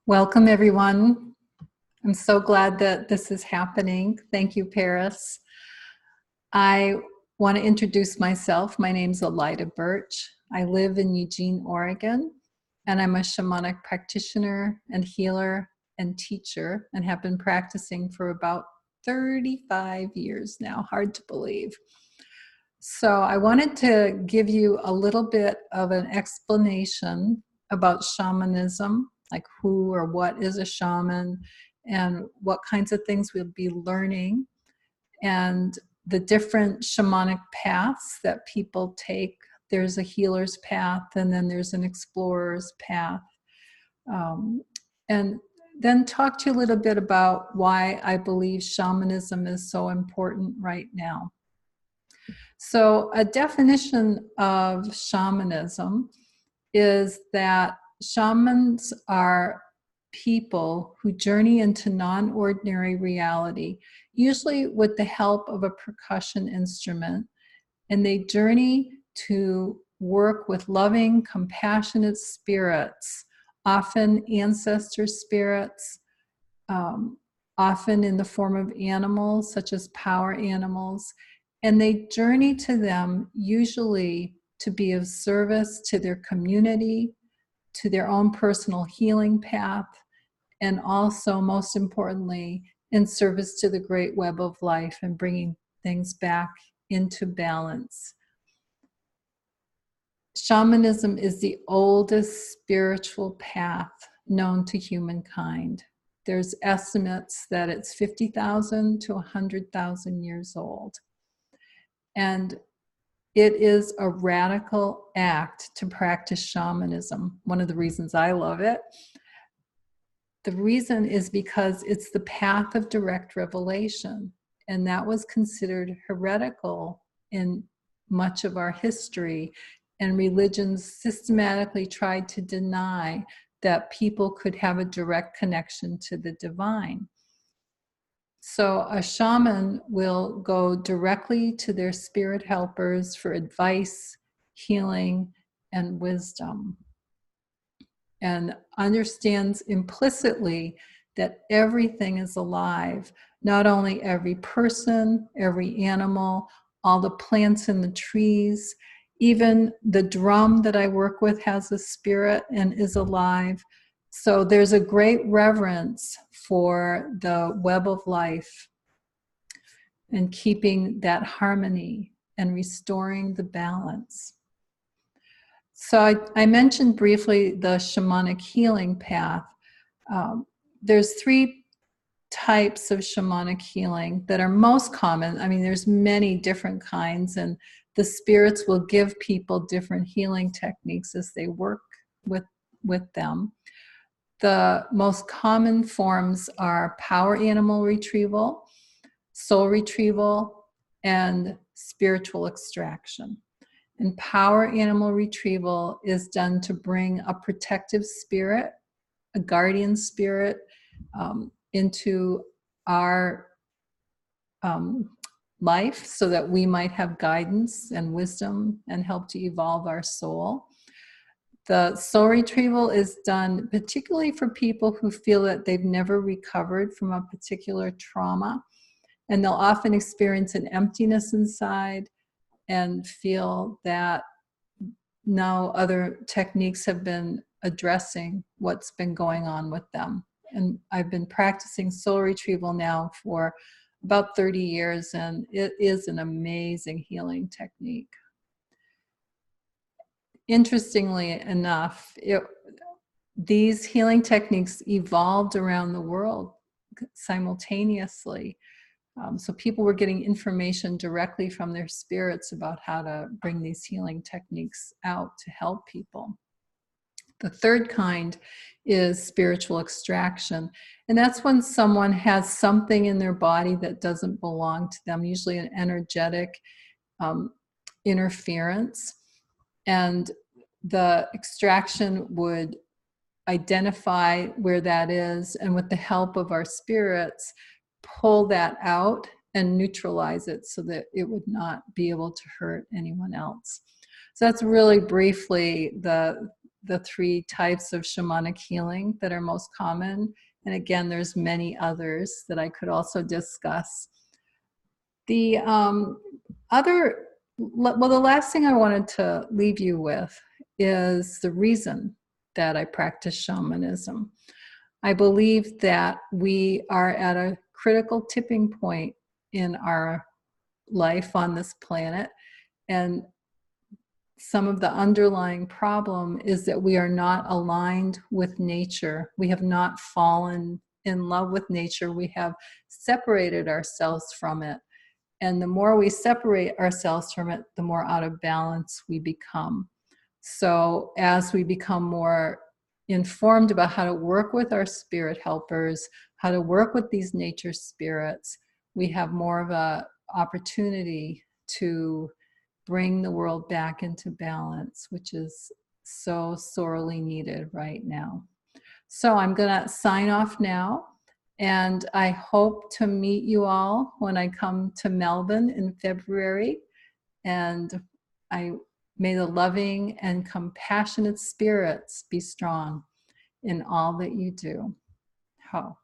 Welcome, everyone. I'm so glad that this is happening. Thank you, Paris. I want to introduce myself. My name's Alida Birch. I live in Eugene, Oregon, and I'm a shamanic practitioner and healer and teacher and have been practicing for about 35 years now. Hard to believe. So I wanted to give you a little bit of an explanation about shamanism, like who or what is a shaman and what kinds of things we'll be learning, and the different shamanic paths that people take. There's a healer's path, and then there's an explorer's path. And then talk to you a little bit about why I believe shamanism is so important right now. So a definition of shamanism is that shamans are people who journey into non-ordinary reality, usually with the help of a percussion instrument, and they journey to work with loving, compassionate spirits, often ancestor spirits, often in the form of animals, such as power animals, and they journey to them usually to be of service to their community, to their own personal healing path, and also, most importantly, in service to the great web of life and bringing things back into balance. Shamanism is the oldest spiritual path known to humankind. There's estimates that it's 50,000 to 100,000 years old. And it is a radical act to practice shamanism. One of the reasons I love it. The reason is because it's the path of direct revelation. And that was considered heretical in much of our history. And religions systematically tried to deny that people could have a direct connection to the divine. So a shaman will go directly to their spirit helpers for advice, healing, and wisdom, and understands implicitly that everything is alive, not only every person, every animal, all the plants and the trees, even the drum that I work with has a spirit and is alive. So there's a great reverence for the web of life and keeping that harmony and restoring the balance. So I mentioned briefly the shamanic healing path. There's three types of shamanic healing that are most common. I mean, there's many different kinds, and the spirits will give people different healing techniques as they work with them. The most common forms are power animal retrieval, soul retrieval, and spiritual extraction. And power animal retrieval is done to bring a protective spirit, a guardian spirit, into our life so that we might have guidance and wisdom and help to evolve our soul. The soul retrieval is done particularly for people who feel that they've never recovered from a particular trauma, and they'll often experience an emptiness inside and feel that no other techniques have been addressing what's been going on with them. And I've been practicing soul retrieval now for about 30 years, and it is an amazing healing technique. Interestingly enough, these healing techniques evolved around the world simultaneously. So people were getting information directly from their spirits about how to bring these healing techniques out to help people. The third kind is spiritual extraction. And that's when someone has something in their body that doesn't belong to them, usually an energetic interference. And the extraction would identify where that is, and with the help of our spirits, pull that out and neutralize it so that it would not be able to hurt anyone else. So that's really briefly the the 3 types of shamanic healing that are most common. And again, there's many others that I could also discuss. The the last thing I wanted to leave you with is the reason that I practice shamanism. I believe that we are at a critical tipping point in our life on this planet, and some of the underlying problem is that we are not aligned with nature. We have not fallen in love with nature. We have separated ourselves from it. And the more we separate ourselves from it, the more out of balance we become. So as we become more informed about how to work with our spirit helpers, how to work with these nature spirits, we have more of an opportunity to bring the world back into balance, which is so sorely needed right now. So I'm going to sign off now, and I hope to meet you all when I come to Melbourne in February. And may the loving and compassionate spirits be strong in all that you do. Ho.